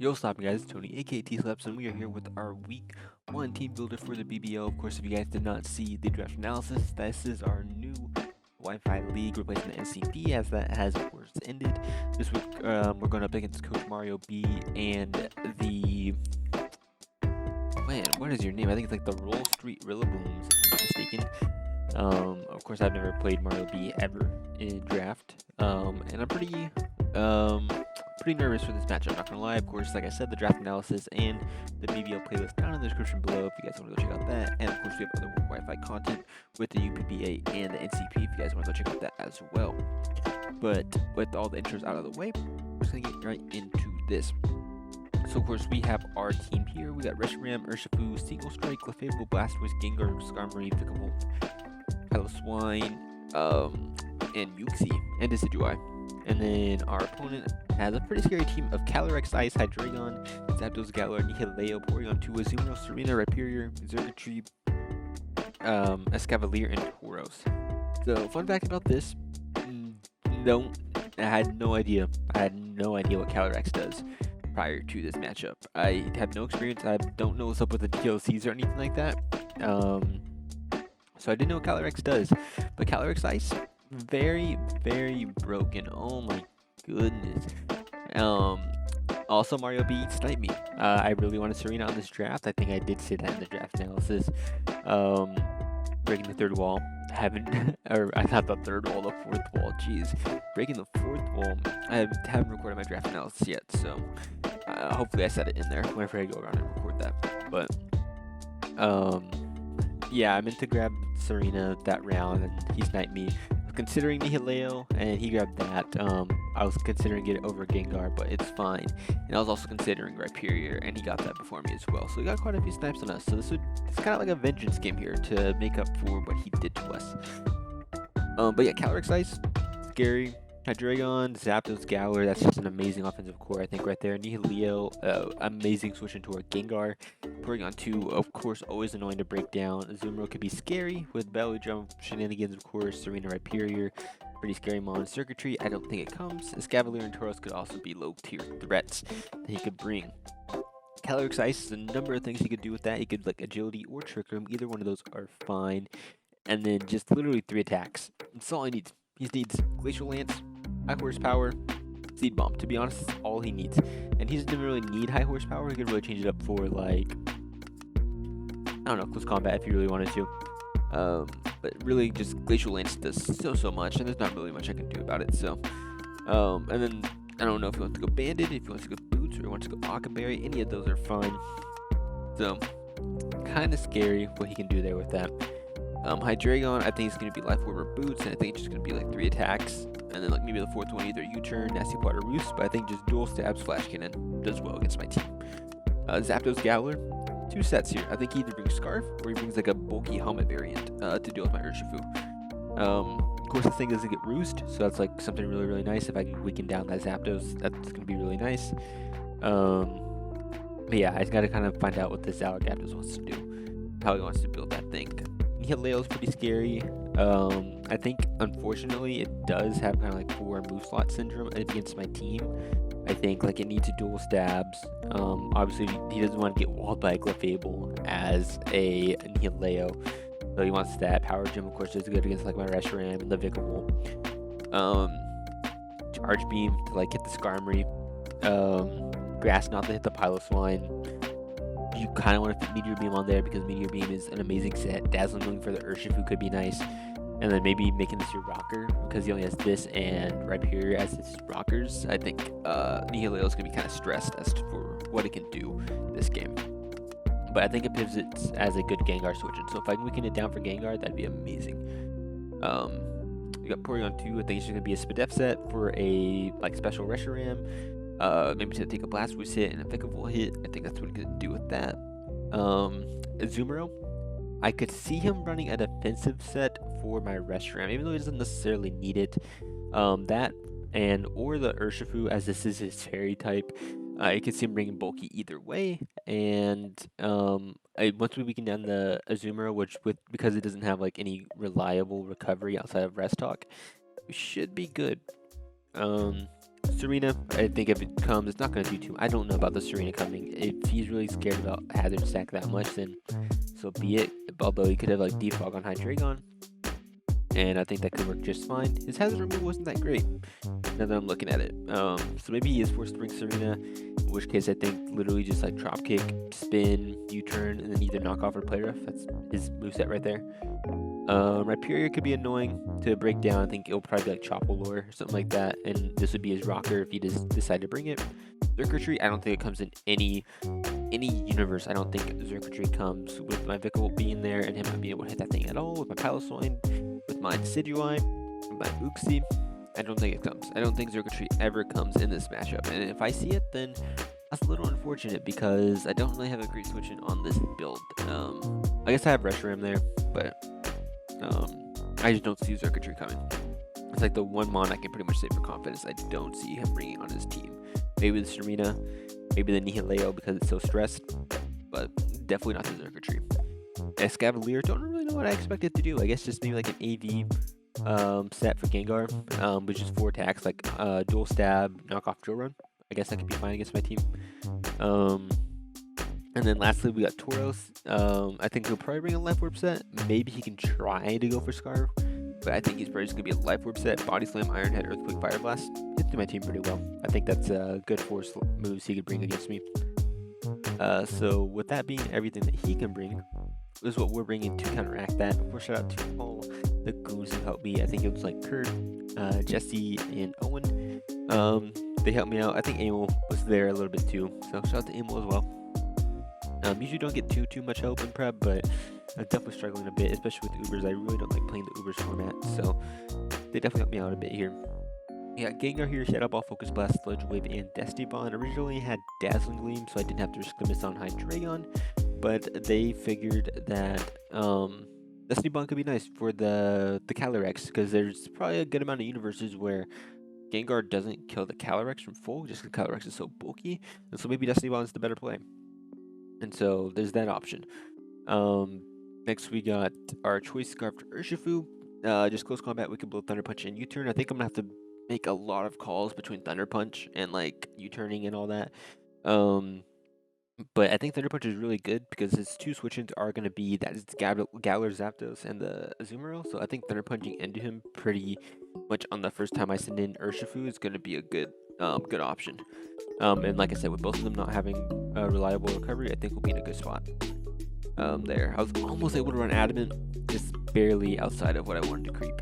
Yo, stop guys, it's Tony, aka T-Slaps, and we are here with our week 1 team builder for the BBL. Of course, if you guys did not see the draft analysis, this is our new Wi-Fi league replacing the NCP, as that has of course ended. This week, we're going up against Coach Mario B and the... Man, what is your name? I think it's like the Roll Street Rillabooms, if I'm not mistaken. Of course, I've never played Mario B ever in draft, and I'm pretty nervous for this matchup, not gonna lie. Of course, like I said, the draft analysis and the BBL playlist down in the description below if you guys want to go check out that. And of course, we have other Wi-Fi content with the UPBA and the NCP if you guys want to go check out that as well. But with all the intros out of the way, we're just gonna get right into this. So of course, we have our team here. We got Reshiram, Urshifu, Single Strike, Clefable, Blastoise, Gengar, Skarmory, Vikavolt, Piloswine, and Yuxi, and Decidueye. And then our opponent has a pretty scary team of CALYREX-ICE, Hydreigon, Zapdos, Galar, Nihileo, Porygon 2, Azumarill, Serena, Rhyperior, Xurkitree, Escavalier, and Tauros. So, fun fact about this, I had no idea what CALYREX does prior to this matchup. I have no experience. I don't know what's up with the DLCs or anything like that. So I didn't know what CALYREX does, but CALYREX-ICE, very, very broken. Oh my goodness. Also, Mario B sniped me. I really wanted Serena on this draft. I think I did say that in the draft analysis. Breaking the third wall. Or I thought the third wall, the fourth wall. Jeez, breaking the fourth wall. I haven't recorded my draft analysis yet, so hopefully I said it in there whenever I go around and record that. But yeah, I meant to grab Serena that round, and he sniped me. I was considering Nihileo, and he grabbed that. I was considering it over Gengar, but it's fine. And I was also considering Rhyperior, and he got that before me as well. So we got quite a few snipes on us. So it's kind of like a vengeance game here to make up for what he did to us. But yeah, CALYREX-ICE, scary. Hydreigon, Zapdos, Galar, that's just an amazing offensive core, I think, right there. Nihileo, amazing switch into a Gengar. Porygon 2, of course, always annoying to break down. Azumarill could be scary with Belly Jump shenanigans, of course. Serena, Rhyperior, pretty scary mon. Xurkitree, I don't think it comes. Escavalier and Tauros could also be low-tier threats that he could bring. CALYREX-ICE is a number of things he could do with that. He could, like, Agility or Trick Room. Either one of those are fine. And then just literally 3 attacks. That's all he needs. He needs Glacial Lance, high horsepower, Seed Bomb. To be honest, that's all he needs. And he doesn't really need high horsepower. He could really change it up for, like, I don't know, close combat if you really wanted to. But really, just Glacial Lance does so much, and there's not really much I can do about it. So, and then I don't know if he wants to go Banded, if he wants to go Boots, or he wants to go Akaberry. Any of those are fine. So, kind of scary what he can do there with that. Hydreigon, I think it's going to be Life Orb or Boots, and I think it's just going to be like 3 attacks. And then like maybe the 4th one, either U-Turn, Nasty Plot, or Roost, but I think just Dual Stabs, Flash Cannon does well against my team. Zapdos, Galar, 2 sets here. I think he either brings Scarf, or he brings like a bulky helmet variant to deal with my Urshifu. Of course, this thing doesn't get Roost, so that's like something really, really nice. If I can weaken down that Zapdos, that's going to be really nice. But yeah, I just got to kind of find out what this Zapdos wants to do, how he wants to build that thing. Nihileo is pretty scary. I think, unfortunately, it does have kind of like 4 move slot syndrome against my team. I think like it needs a dual stabs. Obviously, he doesn't want to get walled by a Clefable as a Nihileo, so he wants that. Power Gem, of course, is good against like my Reshiram and the Vikavolt. Charge Beam to like hit the Skarmory. Grass Knot to hit the Piloswine. You kind of want to fit Meteor Beam on there because Meteor Beam is an amazing set. Dazzling Wing for the Urshifu could be nice. And then maybe making this your rocker because he only has this and Rhyperior as his rockers. I think Nihileo is going to be kind of stressed as for what it can do this game. But I think it pivots as a good Gengar switch. And so if I can weaken it down for Gengar, that'd be amazing. We got Porygon 2. I think it's just going to be a Spadef set for a like special Reshiram. Maybe to take a Blastoise hit and a Vikavolt hit. I think that's what he's going to do with that. Azumarill, I could see him running a defensive set for my Reshiram, even though he doesn't necessarily need it. That and or the Urshifu, as this is his fairy type. I could see him bringing bulky either way. And once we weaken down the Azumarill, because it doesn't have like any reliable recovery outside of Rest Talk, we should be good. Serena, I think if it comes, it's not going to do too. I don't know about the Serena coming. If he's really scared about Hazard stack that much, then so be it. Although he could have like defog on Hydreigon, and I think that could work just fine. His Hazard removal wasn't that great. Now that I'm looking at it, so maybe he is forced to bring Serena. In which case, I think literally just like drop kick, spin, U-turn, and then either knock off or play rough. That's his moveset right there. Rhyperior could be annoying to break down. I think it'll probably be like Chople Lore or something like that, and this would be his rocker if he does decide to bring it. Circuitry, I don't think it comes in any universe. I don't think Circuitry comes with my Vikavolt being there and him not being able to hit that thing at all, with my Palosoin, with my Decidueye, with my Uxie. I don't think it comes. I don't think Circuitry ever comes in this matchup, and if I see it, then that's a little unfortunate because I don't really have a great switch in on this build. I guess I have Reshiram there, but I just don't see Circuitry coming. It's like the one mon I can pretty much say for confidence I don't see him bringing on his team. Maybe the Serena, maybe the Nihileo because it's so stressed, but definitely not the Circuitry. Escavalier, don't really know what I expect it to do. I guess just maybe like an AV set for Gengar, which is 4 attacks, like dual stab, knock off, drill run. I guess that could be fine against my team. And then lastly, we got Tauros. I think he'll probably bring a Life Orb set. Maybe he can try to go for Scarf, but I think he's probably just going to be a Life Orb set. Body Slam, Iron Head, Earthquake, Fire Blast. Hits to my team pretty well. I think that's good force moves he could bring against me. So with that being everything that he can bring, is what we're bringing to counteract that. Of course, shout out to all the goons who helped me. I think it was like Kurt, Jesse, and Owen. They helped me out. I think Emil was there a little bit too. So shout out to Emil as well. Usually don't get too much help in prep, but I'm definitely struggling a bit, especially with Ubers. I really don't like playing the Ubers format, so they definitely helped me out a bit here. Yeah, Gengar here, Shadow Ball, Focus Blast, Sludge Wave, and Destiny Bond. Originally had Dazzling Gleam, so I didn't have to risk the miss on Hydreigon, but they figured that Destiny Bond could be nice for the CALYREX, because there's probably a good amount of universes where Gengar doesn't kill the CALYREX from full, just because CALYREX is so bulky, and so maybe Destiny Bond is the better play. And so there's that option. Next we got our choice scarf to Urshifu. Just close combat, we can blow Thunder Punch and U-turn. I think I'm gonna have to make a lot of calls between Thunder Punch and like U-turning and all that. But I think Thunder Punch is really good because his 2 switch-ins are gonna be that is Galar Zapdos and the Azumarill. So I think Thunder Punching into him pretty much on the first time I send in Urshifu is gonna be a good option. And like I said, with both of them not having a reliable recovery, I think we'll be in a good spot. There, I was almost able to run Adamant, just barely outside of what I wanted to creep.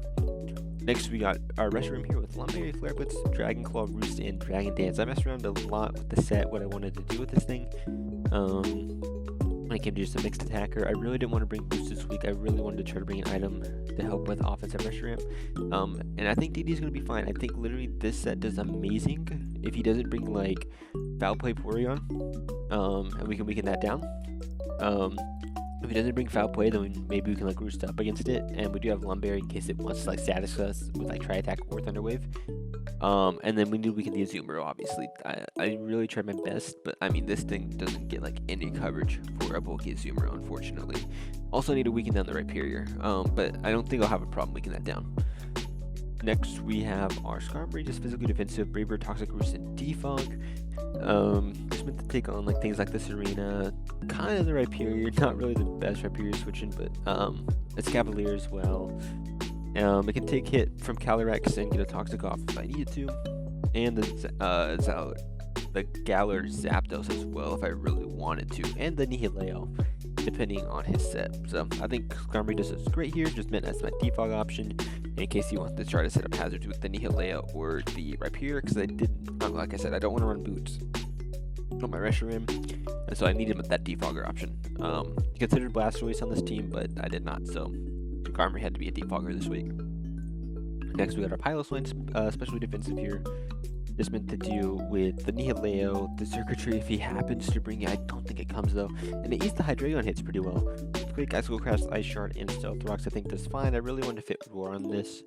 Next, we got our Reshiram here with Lumberry, Flare Blitz, Dragon Claw, Roost, and Dragon Dance. I messed around a lot with the set, what I wanted to do with this thing. When it came to just a mixed attacker, I really didn't want to bring Boost this week. I really wanted to try to bring an item to help with offensive Reshiram. And I think DD is going to be fine. I think literally this set does amazing if he doesn't bring like Foul Play Porygon, and we can weaken that down. If he doesn't bring Foul Play, then maybe we can like roost up against it, and we do have Lumberry in case it wants to like status us with like Tri Attack or Thunder Wave. And then we can do Azumarill, obviously. I really tried my best, but I mean this thing doesn't get like any coverage for a bulky Azumarill, unfortunately. Also need to weaken down the Rhyperior, but I don't think I'll have a problem weakening that down. Next we have our Skarmory, just physically defensive, Braver, Toxic Roost, and Defog. Just meant to take on like things like the Serena, kind of the Rhyperior, not really the best Rhyperior switching, but it's Cavalier as well. It can take hit from CALYREX and get a Toxic off if I needed to, and the Galar Zapdos as well if I really wanted to, and the Nihileo depending on his set. So I think Skarmory does this great here, just meant as my defog option in case you want to try to set up hazards with the Nihileo or the Rhyperior, because I didn't, like I said, I don't want to run boots on my Reshiram, and so I needed that defogger option. Considered Blastoise on this team, but I did not, so Skarmory had to be a defogger this week. Next we got our Piloswine, especially defensive here. Just meant to deal with the Nihileo, the Circuitry if he happens to bring it. I don't think it comes though. And it eats the Hydreigon hits pretty well. Quick Icicle Crash, Ice Shard, and Stealth Rocks I think does fine. I really wanted to fit Roar on this,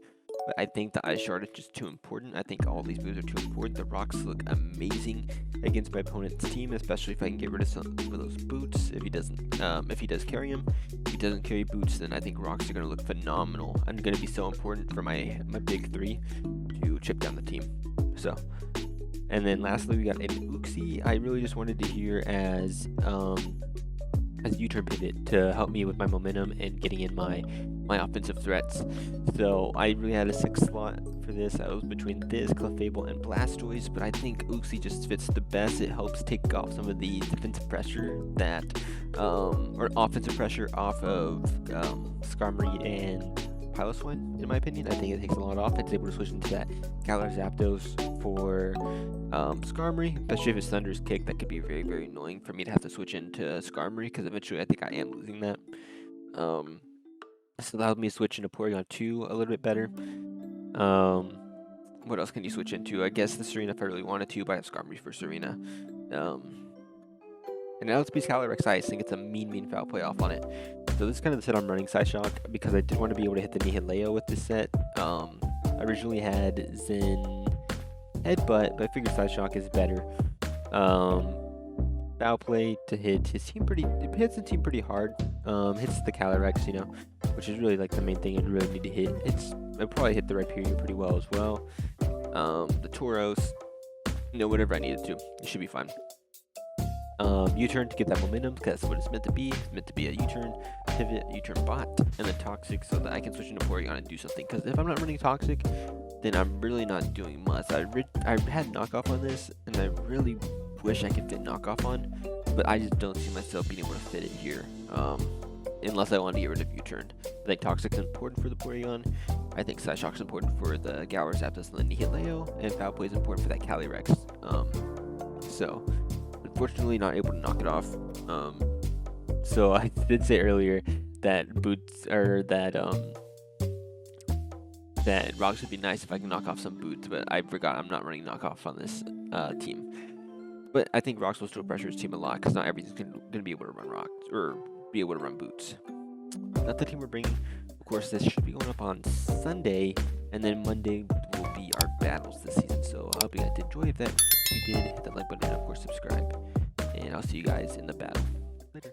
but I think the Ice Shard is just too important. I think all these moves are too important. The Rocks look amazing against my opponent's team, especially if I can get rid of some of those boots. If he doesn't, if he does carry him, if he doesn't carry boots, then I think Rocks are going to look phenomenal. I'm going to be so important for my big 3 to chip down the team. So And then lastly, we got an Uxie. I really just wanted to hear as U-turn pivot to help me with my momentum and getting in my offensive threats. So I really had a 6th slot for this. I was between this, Clefable, and Blastoise, but I think Uxie just fits the best. It helps take off some of the defensive pressure that, or offensive pressure off of Skarmory and Piloswine, in my opinion. I think it takes a lot off. It's able to switch into that Galar Zapdos for Skarmory, especially if it's Thunder's Kick. That could be very, very annoying for me to have to switch into Skarmory, because eventually I think I am losing that. This allowed me to switch into Porygon 2 a little bit better. What else can you switch into? I guess the Serena if I really wanted to, but I have Skarmory for Serena. And now let's be CALYREX-ICE. I think it's a mean foul play off on it. So this is kind of the set I'm running, Psyshock, because I did want to be able to hit the Nihileo with this set. I originally had Zen Headbutt, but I figured Psyshock is better. Foul play to hit his team it hits the team pretty hard. Hits the Calyrex, you know, which is really like the main thing I'd really need to hit. It'll probably hit the Rhyperior pretty well as well. The Tauros, you know, whatever I needed to, it should be fine. U-turn to get that momentum, because that's what it's meant to be. It's meant to be a U-turn pivot, U-turn bot, and then Toxic, so that I can switch into Porygon and do something. Because if I'm not running Toxic, then I'm really not doing much. I had knockoff on this, and I really wish I could fit knockoff on, but I just don't see myself being able to fit it here, unless I want to get rid of U-turn. I think Toxic's important for the Porygon. I think Psyshock's important for the Galar Zapdos and the Nihileo, and Foul Play is important for that Calyrex. So unfortunately not able to knock it off. So I did say earlier that boots, or that rocks would be nice if I can knock off some boots, but I forgot I'm not running knockoff on this team. But I think rocks will still pressure his team a lot, because not everything's gonna be able to run rocks or be able to run boots. That's the team we're bringing. Of course, this should be going up on Sunday, and then Monday will be our battles this season. So I hope you guys did enjoy. If you did, hit that like button and of course subscribe. And I'll see you guys in the battle. Later.